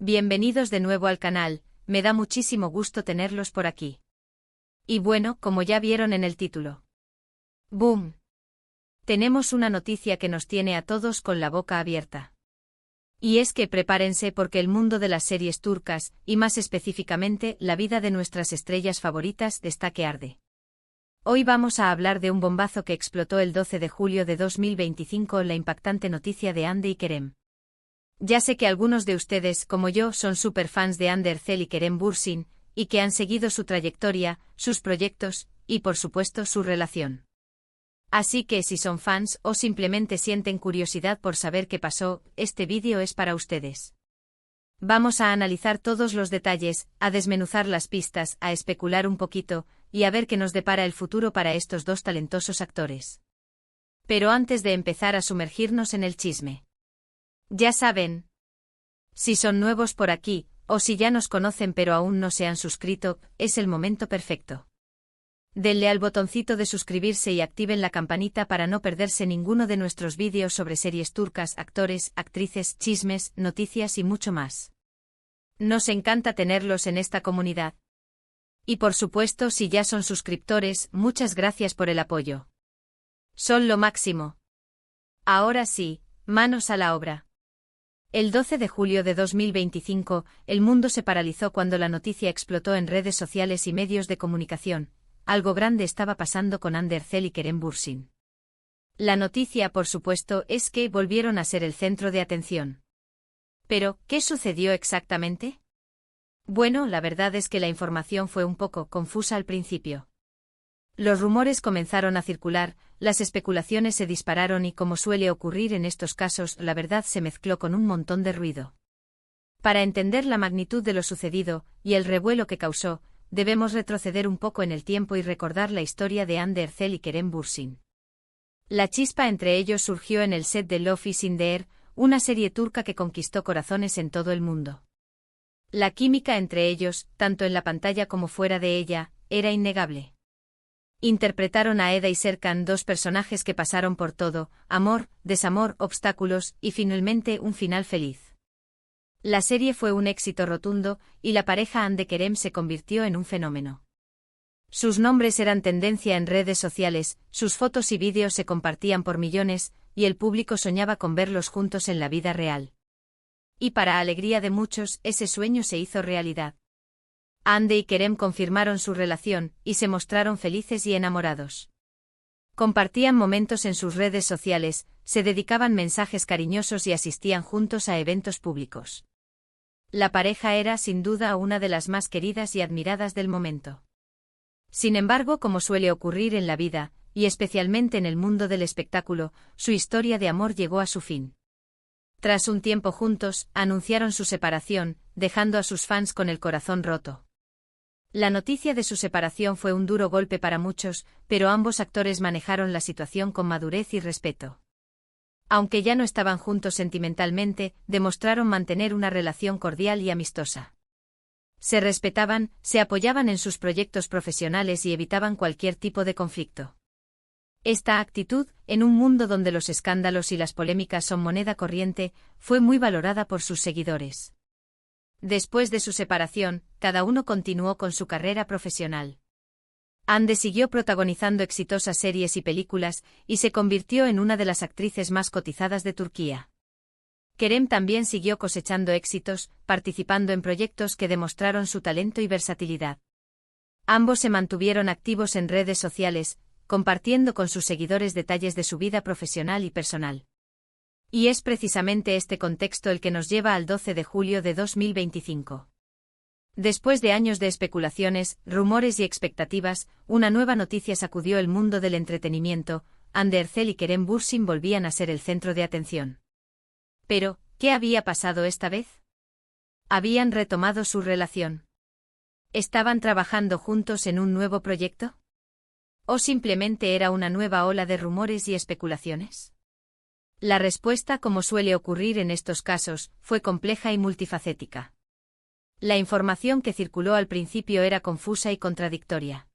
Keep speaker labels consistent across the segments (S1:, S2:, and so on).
S1: Bienvenidos de nuevo al canal, me da muchísimo gusto tenerlos por aquí. Y bueno, como ya vieron en el título. ¡Boom! Tenemos una noticia que nos tiene a todos con la boca abierta. Y es que prepárense porque el mundo de las series turcas, y más específicamente la vida de nuestras estrellas favoritas, está que arde. Hoy vamos a hablar de un bombazo que explotó el 12 de julio de 2025, la impactante noticia de Hande y Kerem. Ya sé que algunos de ustedes, como yo, son superfans de Hande Erçel y Kerem Bürsin, y que han seguido su trayectoria, sus proyectos, y por supuesto su relación. Así que si son fans o simplemente sienten curiosidad por saber qué pasó, este vídeo es para ustedes. Vamos a analizar todos los detalles, a desmenuzar las pistas, a especular un poquito, y a ver qué nos depara el futuro para estos dos talentosos actores. Pero antes de empezar a sumergirnos en el chisme. Ya saben. Si son nuevos por aquí, o si ya nos conocen pero aún no se han suscrito, es el momento perfecto. Denle al botoncito de suscribirse y activen la campanita para no perderse ninguno de nuestros vídeos sobre series turcas, actores, actrices, chismes, noticias y mucho más. Nos encanta tenerlos en esta comunidad. Y por supuesto, si ya son suscriptores, muchas gracias por el apoyo. Son lo máximo. Ahora sí, manos a la obra. El 12 de julio de 2025, el mundo se paralizó cuando la noticia explotó en redes sociales y medios de comunicación. Algo grande estaba pasando con Hande Erçel y Kerem Bürsin. La noticia, por supuesto, es que volvieron a ser el centro de atención. Pero, ¿qué sucedió exactamente? Bueno, la verdad es que la información fue un poco confusa al principio. Los rumores comenzaron a circular, las especulaciones se dispararon y, como suele ocurrir en estos casos, la verdad se mezcló con un montón de ruido. Para entender la magnitud de lo sucedido, y el revuelo que causó, debemos retroceder un poco en el tiempo y recordar la historia de Hande Erçel y Kerem Bürsin. La chispa entre ellos surgió en el set de Love is in the Air, una serie turca que conquistó corazones en todo el mundo. La química entre ellos, tanto en la pantalla como fuera de ella, era innegable. Interpretaron a Eda y Serkan, dos personajes que pasaron por todo, amor, desamor, obstáculos, y finalmente un final feliz. La serie fue un éxito rotundo, y la pareja Hande Kerem se convirtió en un fenómeno. Sus nombres eran tendencia en redes sociales, sus fotos y vídeos se compartían por millones, y el público soñaba con verlos juntos en la vida real. Y para alegría de muchos, ese sueño se hizo realidad. Hande y Kerem confirmaron su relación, y se mostraron felices y enamorados. Compartían momentos en sus redes sociales, se dedicaban mensajes cariñosos y asistían juntos a eventos públicos. La pareja era, sin duda, una de las más queridas y admiradas del momento. Sin embargo, como suele ocurrir en la vida, y especialmente en el mundo del espectáculo, su historia de amor llegó a su fin. Tras un tiempo juntos, anunciaron su separación, dejando a sus fans con el corazón roto. La noticia de su separación fue un duro golpe para muchos, pero ambos actores manejaron la situación con madurez y respeto. Aunque ya no estaban juntos sentimentalmente, demostraron mantener una relación cordial y amistosa. Se respetaban, se apoyaban en sus proyectos profesionales y evitaban cualquier tipo de conflicto. Esta actitud, en un mundo donde los escándalos y las polémicas son moneda corriente, fue muy valorada por sus seguidores. Después de su separación, cada uno continuó con su carrera profesional. Hande siguió protagonizando exitosas series y películas, y se convirtió en una de las actrices más cotizadas de Turquía. Kerem también siguió cosechando éxitos, participando en proyectos que demostraron su talento y versatilidad. Ambos se mantuvieron activos en redes sociales, compartiendo con sus seguidores detalles de su vida profesional y personal. Y es precisamente este contexto el que nos lleva al 12 de julio de 2025. Después de años de especulaciones, rumores y expectativas, una nueva noticia sacudió el mundo del entretenimiento: Hande Erçel y Kerem Bürsin volvían a ser el centro de atención. Pero, ¿qué había pasado esta vez? ¿Habían retomado su relación? ¿Estaban trabajando juntos en un nuevo proyecto? ¿O simplemente era una nueva ola de rumores y especulaciones? La respuesta, como suele ocurrir en estos casos, fue compleja y multifacética. La información que circuló al principio era confusa y contradictoria.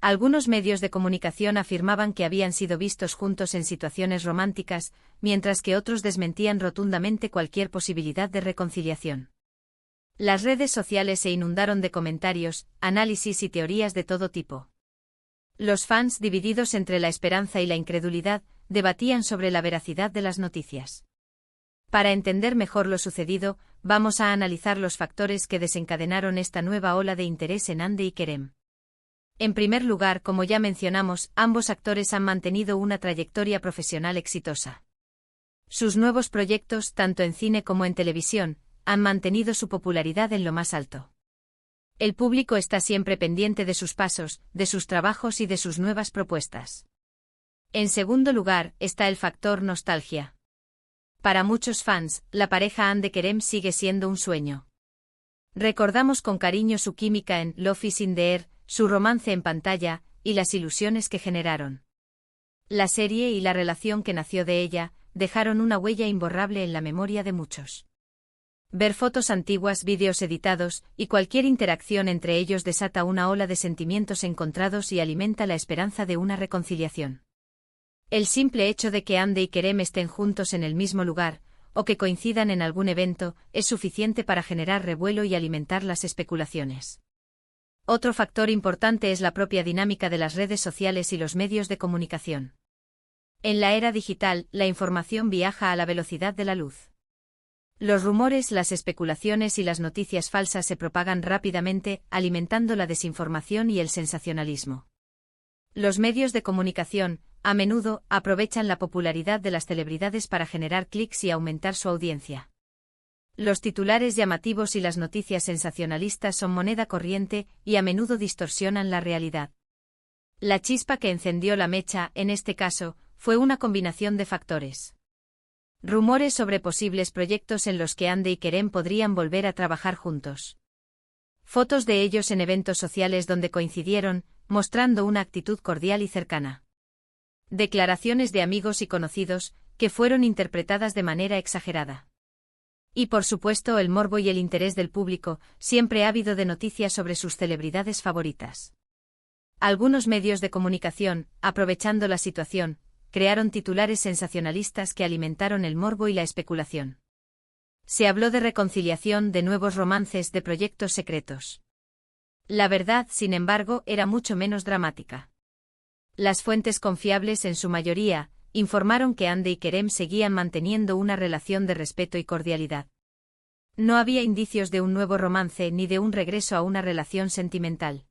S1: Algunos medios de comunicación afirmaban que habían sido vistos juntos en situaciones románticas, mientras que otros desmentían rotundamente cualquier posibilidad de reconciliación. Las redes sociales se inundaron de comentarios, análisis y teorías de todo tipo. Los fans, divididos entre la esperanza y la incredulidad, debatían sobre la veracidad de las noticias. Para entender mejor lo sucedido, vamos a analizar los factores que desencadenaron esta nueva ola de interés en Hande y Kerem. En primer lugar, como ya mencionamos, ambos actores han mantenido una trayectoria profesional exitosa. Sus nuevos proyectos, tanto en cine como en televisión, han mantenido su popularidad en lo más alto. El público está siempre pendiente de sus pasos, de sus trabajos y de sus nuevas propuestas. En segundo lugar, está el factor nostalgia. Para muchos fans, la pareja Hande-Kerem sigue siendo un sueño. Recordamos con cariño su química en Love is in the Air, su romance en pantalla, y las ilusiones que generaron. La serie y la relación que nació de ella, dejaron una huella imborrable en la memoria de muchos. Ver fotos antiguas, vídeos editados, y cualquier interacción entre ellos desata una ola de sentimientos encontrados y alimenta la esperanza de una reconciliación. El simple hecho de que Hande y Kerem estén juntos en el mismo lugar, o que coincidan en algún evento, es suficiente para generar revuelo y alimentar las especulaciones. Otro factor importante es la propia dinámica de las redes sociales y los medios de comunicación. En la era digital, la información viaja a la velocidad de la luz. Los rumores, las especulaciones y las noticias falsas se propagan rápidamente, alimentando la desinformación y el sensacionalismo. Los medios de comunicación, a menudo, aprovechan la popularidad de las celebridades para generar clics y aumentar su audiencia. Los titulares llamativos y las noticias sensacionalistas son moneda corriente y a menudo distorsionan la realidad. La chispa que encendió la mecha, en este caso, fue una combinación de factores. Rumores sobre posibles proyectos en los que Hande y Kerem podrían volver a trabajar juntos. Fotos de ellos en eventos sociales donde coincidieron, mostrando una actitud cordial y cercana. Declaraciones de amigos y conocidos, que fueron interpretadas de manera exagerada. Y por supuesto el morbo y el interés del público, siempre ávido de noticias sobre sus celebridades favoritas. Algunos medios de comunicación, aprovechando la situación, crearon titulares sensacionalistas que alimentaron el morbo y la especulación. Se habló de reconciliación, de nuevos romances, de proyectos secretos. La verdad, sin embargo, era mucho menos dramática. Las fuentes confiables, en su mayoría, informaron que Hande y Kerem seguían manteniendo una relación de respeto y cordialidad. No había indicios de un nuevo romance ni de un regreso a una relación sentimental.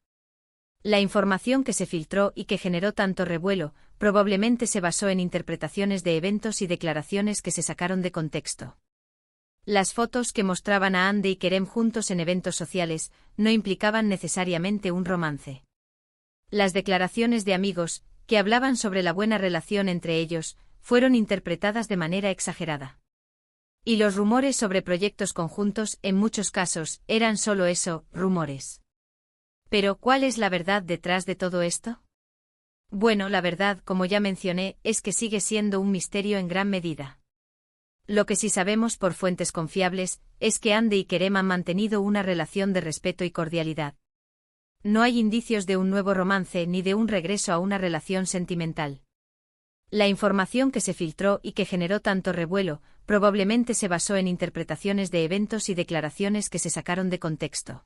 S1: La información que se filtró y que generó tanto revuelo, probablemente se basó en interpretaciones de eventos y declaraciones que se sacaron de contexto. Las fotos que mostraban a Hande y Kerem juntos en eventos sociales no implicaban necesariamente un romance. Las declaraciones de amigos, que hablaban sobre la buena relación entre ellos, fueron interpretadas de manera exagerada. Y los rumores sobre proyectos conjuntos, en muchos casos, eran solo eso, rumores. Pero, ¿cuál es la verdad detrás de todo esto? Bueno, la verdad, como ya mencioné, es que sigue siendo un misterio en gran medida. Lo que sí sabemos por fuentes confiables, es que Hande y Kerem han mantenido una relación de respeto y cordialidad. No hay indicios de un nuevo romance ni de un regreso a una relación sentimental. La información que se filtró y que generó tanto revuelo, probablemente se basó en interpretaciones de eventos y declaraciones que se sacaron de contexto.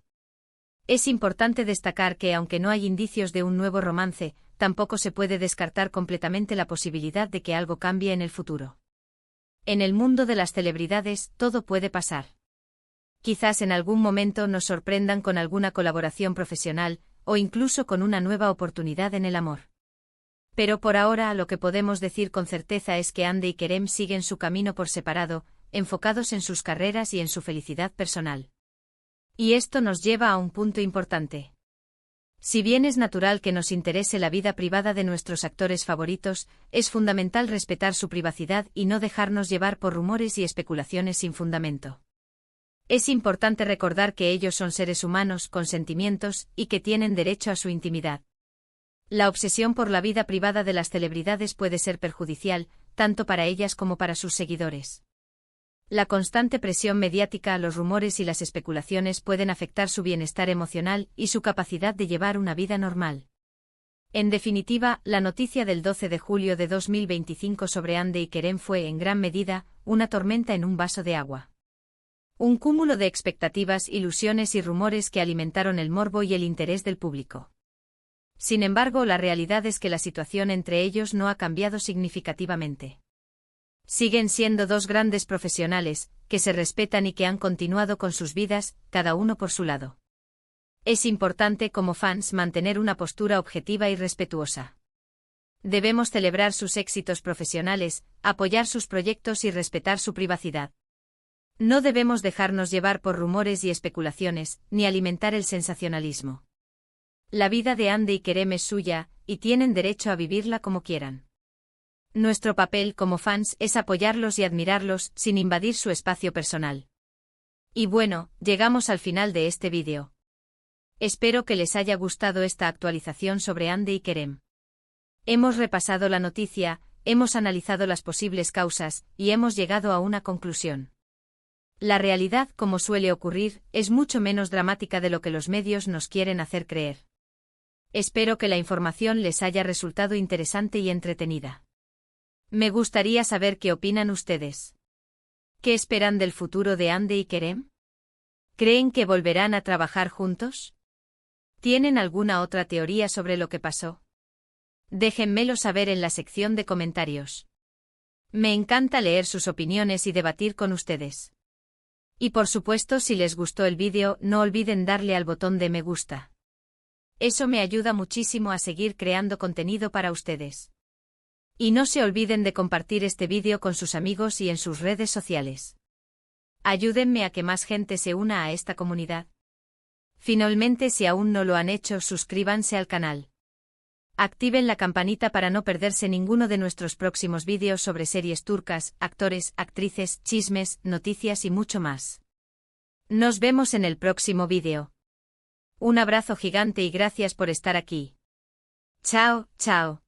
S1: Es importante destacar que aunque no hay indicios de un nuevo romance, tampoco se puede descartar completamente la posibilidad de que algo cambie en el futuro. En el mundo de las celebridades, todo puede pasar. Quizás en algún momento nos sorprendan con alguna colaboración profesional, o incluso con una nueva oportunidad en el amor. Pero por ahora lo que podemos decir con certeza es que Hande y Kerem siguen su camino por separado, enfocados en sus carreras y en su felicidad personal. Y esto nos lleva a un punto importante. Si bien es natural que nos interese la vida privada de nuestros actores favoritos, es fundamental respetar su privacidad y no dejarnos llevar por rumores y especulaciones sin fundamento. Es importante recordar que ellos son seres humanos con sentimientos y que tienen derecho a su intimidad. La obsesión por la vida privada de las celebridades puede ser perjudicial, tanto para ellas como para sus seguidores. La constante presión mediática, los rumores y las especulaciones pueden afectar su bienestar emocional y su capacidad de llevar una vida normal. En definitiva, la noticia del 12 de julio de 2025 sobre Hande y Kerem fue en gran medida una tormenta en un vaso de agua. Un cúmulo de expectativas, ilusiones y rumores que alimentaron el morbo y el interés del público. Sin embargo, la realidad es que la situación entre ellos no ha cambiado significativamente. Siguen siendo dos grandes profesionales, que se respetan y que han continuado con sus vidas, cada uno por su lado. Es importante como fans mantener una postura objetiva y respetuosa. Debemos celebrar sus éxitos profesionales, apoyar sus proyectos y respetar su privacidad. No debemos dejarnos llevar por rumores y especulaciones, ni alimentar el sensacionalismo. La vida de Hande y Kerem es suya, y tienen derecho a vivirla como quieran. Nuestro papel como fans es apoyarlos y admirarlos, sin invadir su espacio personal. Y bueno, llegamos al final de este vídeo. Espero que les haya gustado esta actualización sobre Hande y Kerem. Hemos repasado la noticia, hemos analizado las posibles causas, y hemos llegado a una conclusión. La realidad, como suele ocurrir, es mucho menos dramática de lo que los medios nos quieren hacer creer. Espero que la información les haya resultado interesante y entretenida. Me gustaría saber qué opinan ustedes. ¿Qué esperan del futuro de Hande y Kerem? ¿Creen que volverán a trabajar juntos? ¿Tienen alguna otra teoría sobre lo que pasó? Déjenmelo saber en la sección de comentarios. Me encanta leer sus opiniones y debatir con ustedes. Y por supuesto, si les gustó el vídeo, no olviden darle al botón de me gusta. Eso me ayuda muchísimo a seguir creando contenido para ustedes. Y no se olviden de compartir este vídeo con sus amigos y en sus redes sociales. Ayúdenme a que más gente se una a esta comunidad. Finalmente, si aún no lo han hecho, suscríbanse al canal. Activen la campanita para no perderse ninguno de nuestros próximos vídeos sobre series turcas, actores, actrices, chismes, noticias y mucho más. Nos vemos en el próximo vídeo. Un abrazo gigante y gracias por estar aquí. Chao, chao.